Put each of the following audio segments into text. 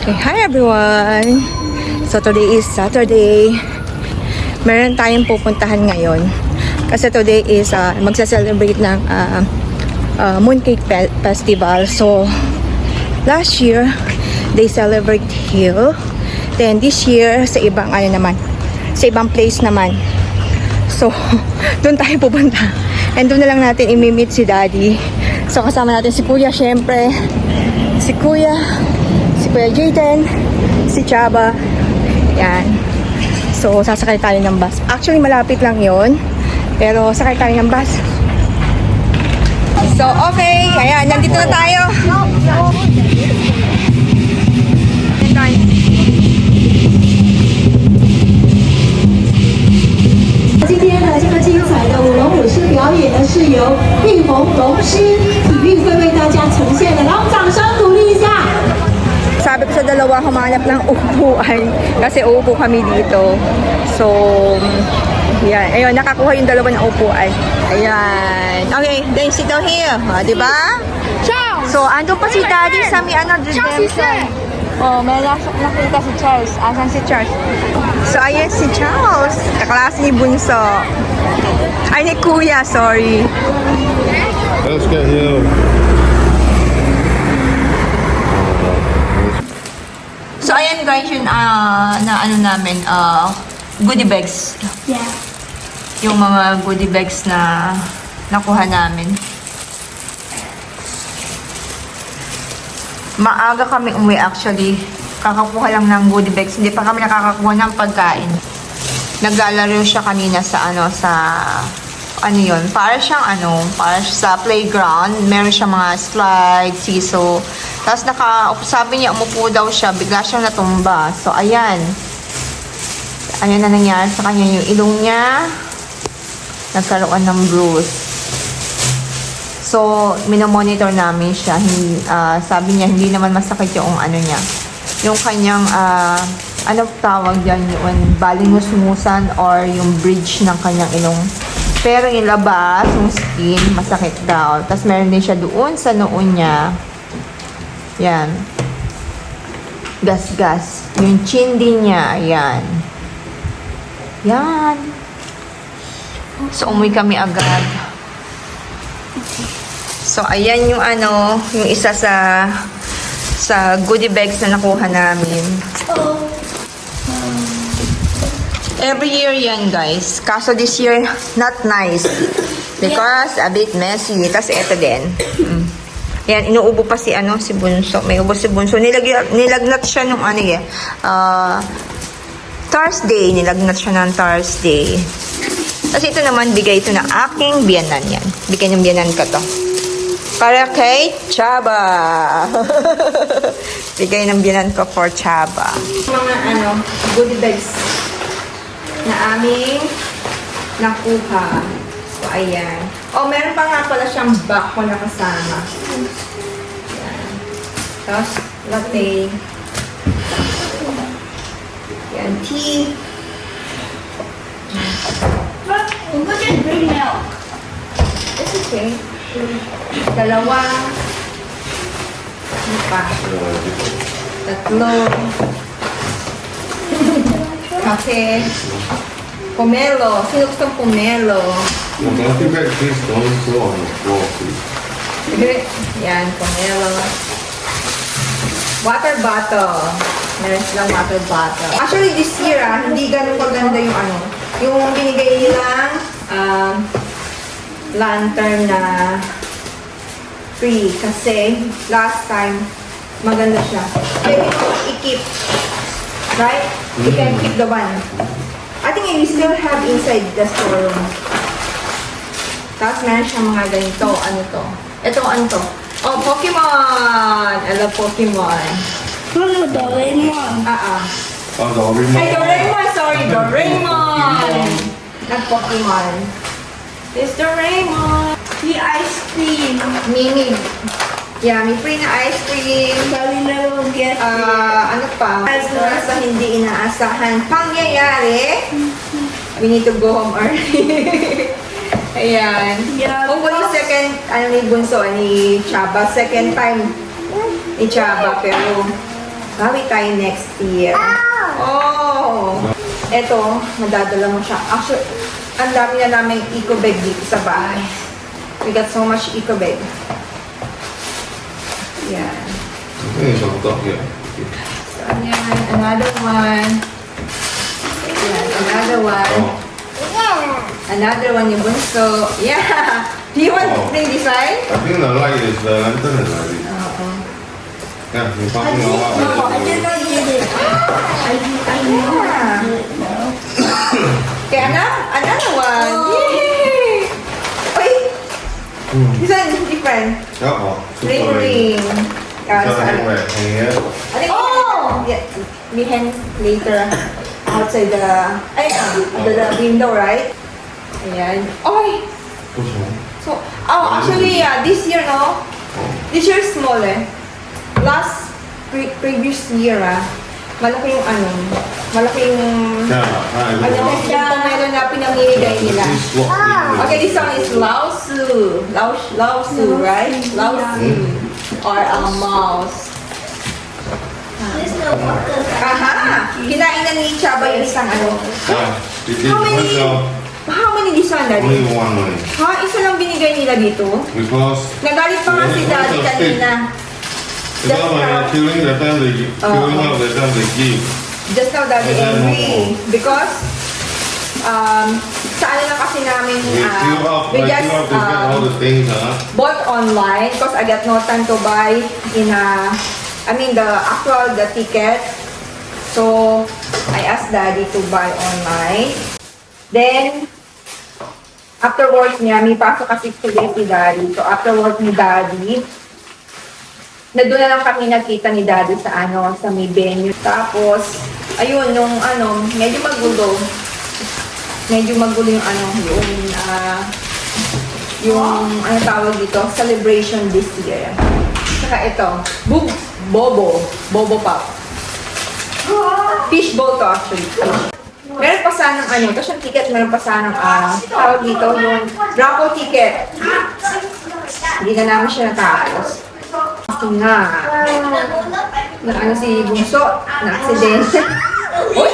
Okay, hi everyone! So today is Saturday. Meron tayong pupuntahan ngayon. Kasi today is magsa-celebrate ng Mooncake Festival. So last year, they celebrate here. Then this year, sa ibang sa ibang place naman. So, doon tayo pupunta. And doon na lang natin imi-meet si Daddy. So kasama natin si Kuya, syempre. Si Kuya Jayden, si Chaba. Yan. So, sasakay tayo ng bus. Actually, malapit lang yon, pero sakay tayo ng bus. So, okay. Ayan, nandito na tayo. Ayan. 今天呢，这个精彩的舞龙舞狮表演呢，是由玉红龙狮体育会为大家呈现的，让我们掌声鼓励一下。 Sabi ko sa dalawa, humanap ng upuan kasi uupo kami dito. So, yan. Ayun, nakakuha yung dalawa ng upuan. Ayan. Okay, then sit down here. Diba? Charles! So, andun pa si Daddy sa may redemption. Oh, may nakita si Charles. Asan si Charles? So, ayan si Charles. Kaklase ni Bunso. Ay, ni Kuya, sorry. Let's get here. So, ayan guys, yun na ano namin, goodie bags. Yeah. Yung mga goodie bags na nakuha namin. Maaga kami umuwi actually. Kakakuha lang ng goodie bags. Hindi pa kami nakakakuha ng pagkain. Naglalaro siya kanina sa ano yun, para sa playground. Meron siya mga slide, seesaw. Tapos sabi niya, umupo daw siya, bigla siyang natumba. So, ayan. Ayan na nangyari sa kanya yung ilong niya. Nagkaroon ng bruise. So, minomonitor namin siya. Sabi niya, hindi naman masakit yung niya. Yung kanyang, ano tawag dyan, yung balingus-ngusan or yung bridge ng kanyang ilong. Pero yung labas, yung skin, masakit daw. Tapos meron din siya doon sa noon niya. Yan. Gas-gas. Yung chin din niya. Yan. Yan. So, umuwi kami agad. So, ayan yung yung isa sa goodie bags na nakuha namin. Every year yan, guys. Kaso this year, not nice. Because a bit messy. Tapos ito din. Yan, inuubo pa si Bunso. May ubo si Bunso. Nilagnat siya nung Thursday. Nilagnat siya ng Thursday. Tapos ito naman, bigay ito ng aking biyanan yan. Bigay ng biyanan ko to. Para kay Chaba. Bigay ng biyanan ko for Chaba. Mga goodie bags na aming nakuha. So, ayan. Oh, meron pa nga pala siyang bako na kasama. Ayan. Tapos, latte. Ayan, tea.我们这里 bring milk. It's okay. Dalawa. Ano pa? Tatlo. Kape. Pomelo. Sino gustong pomelo? Well, don't you get this going so on the floor, please? Yan, pomelo. Water bottle. Meron silang water bottle. Actually, this year, hindi ganun kaganda yung yung binigay nilang lantern na free. Kasi, last time, maganda siya. Pwede mo i-keep. Right? You can keep the one. I think we still have inside the storeroom. Tapos meron siyang mga ganito. Ano to? Ito, ano to? Oh, Pokemon! I love Pokemon. Ano, Doraemon? Oh, Doraemon. Ay, Doraemon! Sorry, Doraemon! Not Pokemon. It's Doraemon! The ice cream. Mimi. Yeah, may free na ice cream. But we never get Ano pa? Sa hindi inaasahan pangyayari. We need to go home early. Ayan. Yeah. Hopefully second, ni Bunso, ni Chaba. Second time ni Chaba. Pero Bawi tayo next year. Oh! Eto, madadala mo siya. Actually, ang dami na namin eco bag dito sa bahay. We got so much eco bag. Yan. Okay, so top here. So, yan. Another one. Yan, another one. Oh. Another one yung bunso. Yeah! Do you want Oh. the design? I think the light is the lantern is like this. Oo. Yeah, you're talking a lot like this. Yeah. Okay, another one. Yay! Wait, this one is different. Yeah, oh. Ring ring. So hang right here. I think yeah, we hang later outside the window, right? Ayan. Oy! Which one? So, actually, this year, no? This year is small, eh. Previous year, malaki yung malaki yung, Yeah, yung pomelo na pinamimigay nila. This is what we do. Okay, this one is Lao Su, right? Lao Su. Or a mouse. Aha! Kinain na ni Chaba yung isang Yeah, it is How many? How many this one, Daddy? only one money. Ha? Isa lang binigay nila dito? Because Nagalit pa nga si Daddy kanina. because when they're killing the time they killing up the time they give. Just now, Daddy Yes, I know. angry. Because, sa ano lang kasi namin, We queue up, we like just queue up to get all the things, bought online because I got no time to buy the ticket. So, I asked Daddy to buy online. Then, after work niya, may pasok kasi today si Daddy. So, after work ni Daddy, doon na lang kami nakita ni Daddy sa sa may venue. Tapos, ayun, medyo magulo. Medyo magulo yung tawag dito, celebration this year. Saka ito, Bobo Pop. Fishbowl to actually. Meron pa sanang tapos yung ticket, meron pa sanang, tawag dito, yung raffle ticket. Hindi na namin siya natapos. Kasi nga, si Bunso, na-aksidente. Uy!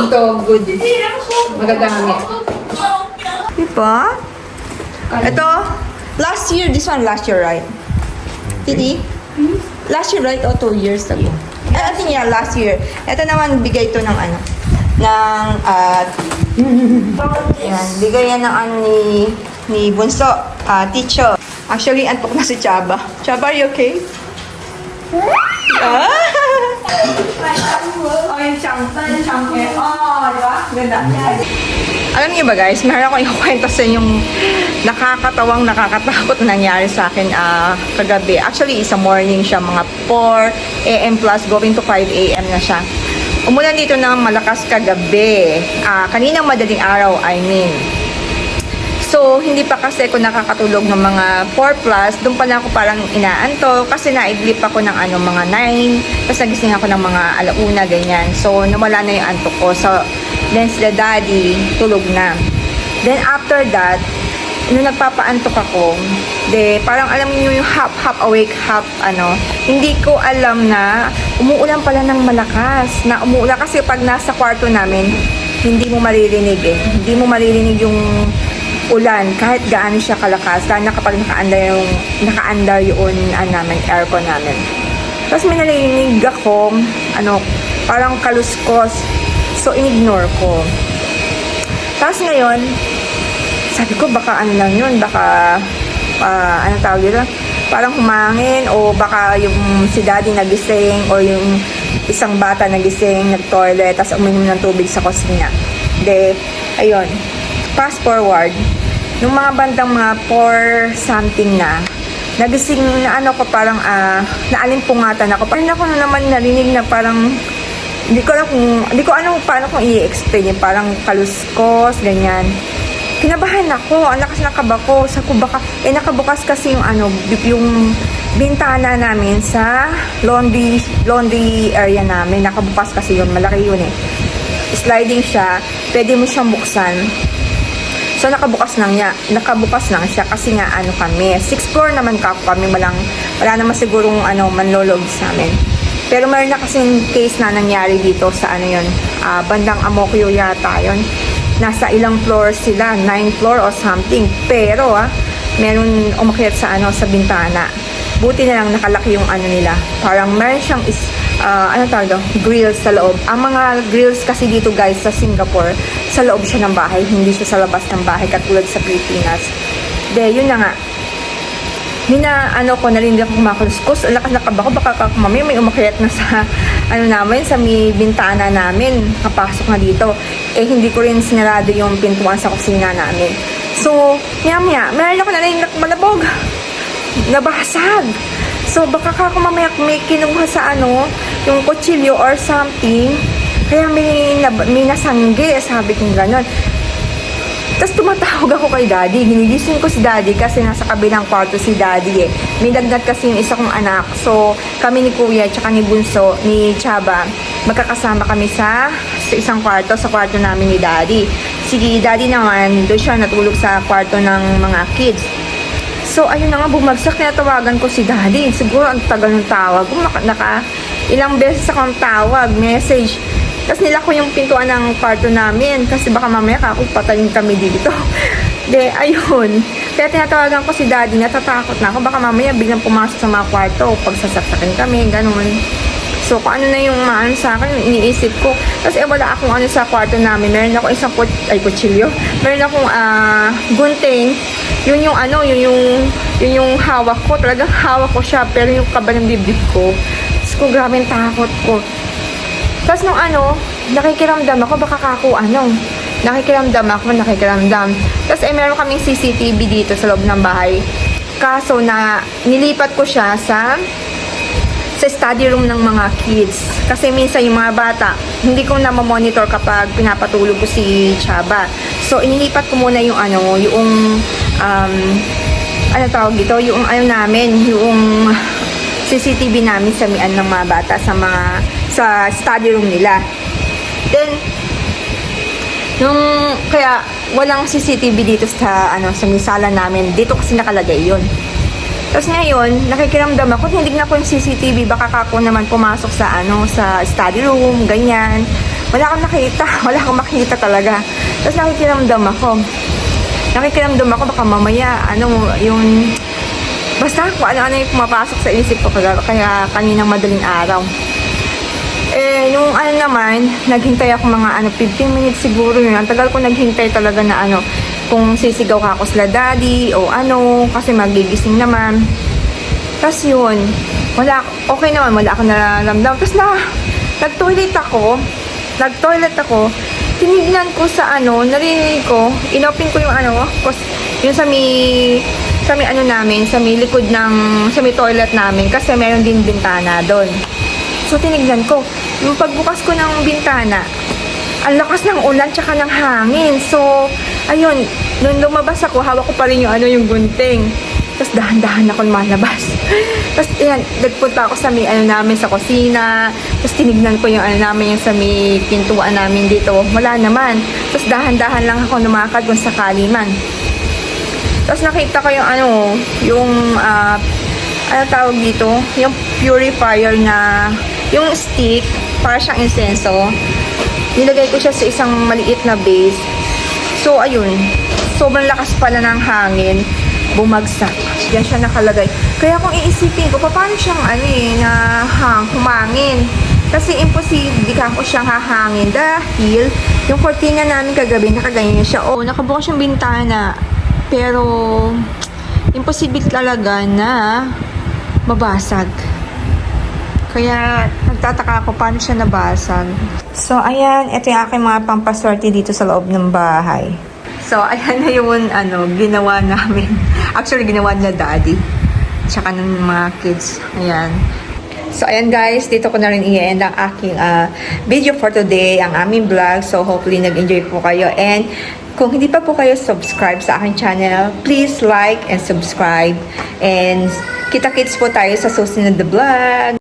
Ito, good. Magagamit. Diba? Ito, last year, right? Titi? Last year, right? O 2 years ago? I think yeah, last year. Ito naman, bigay ito ng yan, bigay yan ng ni Bunso, teacher. Actually, antok na si Chaba. Chaba, are you okay? Yung chang eh. Oh, di ba? Ganda. Alam niyo ba guys, meron akong ikukwento sa inyong nakakatakot na nangyari sa akin kagabi. Actually, isa morning siya, mga 4 a.m. plus going to 5 a.m. na siya. Umulan dito ng malakas kagabi. Kaninang madaling araw, I mean. So, hindi pa kasi ako nakakatulog ng mga 4 plus. Doon pa lang ako parang inaanto kasi naidlip ako ng mga 9. Tapos nagising ako ng mga 1:00, ganyan. So, nawala na yung antok ko. So, then sila Daddy, tulog na. Then after that, nung nagpapaantok ako, parang alam niyo yung half awake, half hindi ko alam na umuulan pala ng malakas. Na umuulan kasi pag nasa kwarto namin, hindi mo maririnig eh. Hindi mo maririnig yung ulan kahit gaano siya kalakas, lalo na kapag naka-under yung aircon namin. Tapos may narinig ako, parang kaluskos. So, in-ignore ko. Tapos ngayon, sabi ko, baka lang yun, baka, tawag yun, parang humangin, o baka yung si Daddy nagising, o yung isang bata nagising, nag-toilet, tapos uminom ng tubig sa kusina. Ayun, fast forward, nung mga bandang mga 4 something na, nagising na ko parang, naalimpungatan ako. Parang ako naman narinig na parang, hindi ko alam paano kung i-explain, parang kaluskos, ganyan. Kinabahan ako, ang lakas ng kaba ko. Sabi ko baka, nakabukas kasi yung bintana namin sa laundry area namin. Nakabukas kasi yun, malaki yun eh. Sliding siya, pwede mo siyang buksan. So, nakabukas lang siya kasi nga kami. 6th floor naman kami, wala naman sigurong manlolog sa amin. Pero meron na kasing case na nangyari dito sa ano yun, bandang Amokyo yata yun. Nasa ilang floor sila, 9th floor or something. Pero meron umakyat sa ano, sa bintana. Buti na lang nakalaki yung ano nila. Parang meron siyang ano tawag doon? Grills sa loob. Ang mga grills kasi dito guys sa Singapore, sa loob siya ng bahay, hindi siya sa labas ng bahay katulad sa Pilipinas. Yun na nga. Ano ko, narinig ako kumakuluskus. Ang lakas na kaba ko, baka mamaya may umakyat na sa, ano namin, sa may bintana namin. Kapasok na dito. Hindi ko rin sinarado yung pintuan sa kusina namin. So, maya, meron ako narinig na malabog. Nabasag. So, baka ako mamaya may kinuha sa ano, yung kutsilyo or something. Kaya may nasangge, sabi kong gano'n. Tapos tumatawag ako kay Daddy. Ginigising ko si Daddy kasi nasa kabilang kwarto si Daddy eh. May dagnat kasi yung isa kong anak. So, kami ni Kuya tsaka ni Bunso, ni Chaba, magkakasama kami sa isang kwarto, sa kwarto namin ni Daddy. Si Daddy naman, doon siya natulog sa kwarto ng mga kids. So, ayun na nga, bumagsak. Tinatawagan ko si Daddy. Siguro ang tagal ng tawag. Ilang beses akong tawag, message. Tapos nila ko yung pintuan ng kwarto namin kasi baka mamaya patayin kami dito. Ayun. Kaya tinatawagan ko si Daddy, natatakot na ako. Baka mamaya biglang pumasok sa mga kwarto, pagsasaksakin kami, ganun. So, kung ano na yung maan sa akin, iniisip ko. Kasi wala akong ano sa kwarto namin. Meron ako isang kutsilyo. Meron akong gunting. Yun yung ano, yun yung hawak ko. Talagang hawak ko siya. Pero yung kaba ng dibdib ko. Tapos ko, grabe yung takot ko. Tapos nung ano, nakikiramdam ako, nakikiramdam. Tapos meron kaming CCTV dito sa loob ng bahay. Kaso nilipat ko siya sa study room ng mga kids. Kasi minsan yung mga bata, hindi ko na monitor kapag pinapatulog ko si Chaba. So, inilipat ko muna yung ano tawag dito, yung ano namin, yung CCTV namin sa mian ng mga bata sa study room nila. Then, kaya walang CCTV dito sa sala namin. Dito kasi nakalagay yun. Tapos ngayon, nakikiramdam ako, tinignan ko yung CCTV, baka ako naman pumasok sa sa study room, ganyan. Wala akong makita talaga. Tapos nakikiramdam ako, baka mamaya, basta kung ano yung pumapasok sa isip ko, kaya kaninang madaling araw. Nung naman, naghintay ako mga 15 minutes siguro yun. Ang tagal ko naghintay talaga na kung sisigaw ka ako sila Daddy o kasi magigising naman. Tapos yun, okay naman, wala akong nararamdam. Tapos nag-toilet ako, tinignan ko sa narinig ko, inopen ko yung yung sa may namin, sa may likod sa may toilet namin, kasi meron din bintana doon. So, tinignan ko. Yung pagbukas ko ng bintana, ang lakas ng ulan tsaka ng hangin. So, ayun, nung lumabas ako, hawak ko pa rin yung gunting. Tapos, dahan-dahan ako lumalabas. Tapos, ayan, nagpunta ako sa may namin sa kusina. Tapos, tinignan ko yung namin, yung sa may pintuan namin dito. Wala naman. Tapos, dahan-dahan lang ako lumakad kung sakali man. Tapos, nakita ko yung tawag dito? Yung purifier na yung stick, para siyang insenso. Nilagay ko siya sa isang maliit na base. So, ayun. Sobrang lakas pala ng hangin. Bumagsak. Yan siya nakalagay. Kaya kung iisipin ko, paano siyang humangin? Kasi imposible ko siyang hahangin dahil yung kortina namin kagabi, nakaganyan siya. Nakabukas yung bintana. Pero, imposible talaga na mabasag. Kaya, nagtataka ako paano siya nabasag. So, ayan. Ito yung aking mga pampaswerte dito sa loob ng bahay. So, ayan na yung ginawa namin. Actually, ginawa na Daddy. Tsaka ng mga kids. Ayan. So, ayan guys. Dito ko na rin i-end ang aking video for today. Ang aming vlog. So, hopefully, nag-enjoy po kayo. And, kung hindi pa po kayo subscribe sa aking channel, please like and subscribe. And, kita-kits po tayo sa susunod na vlog.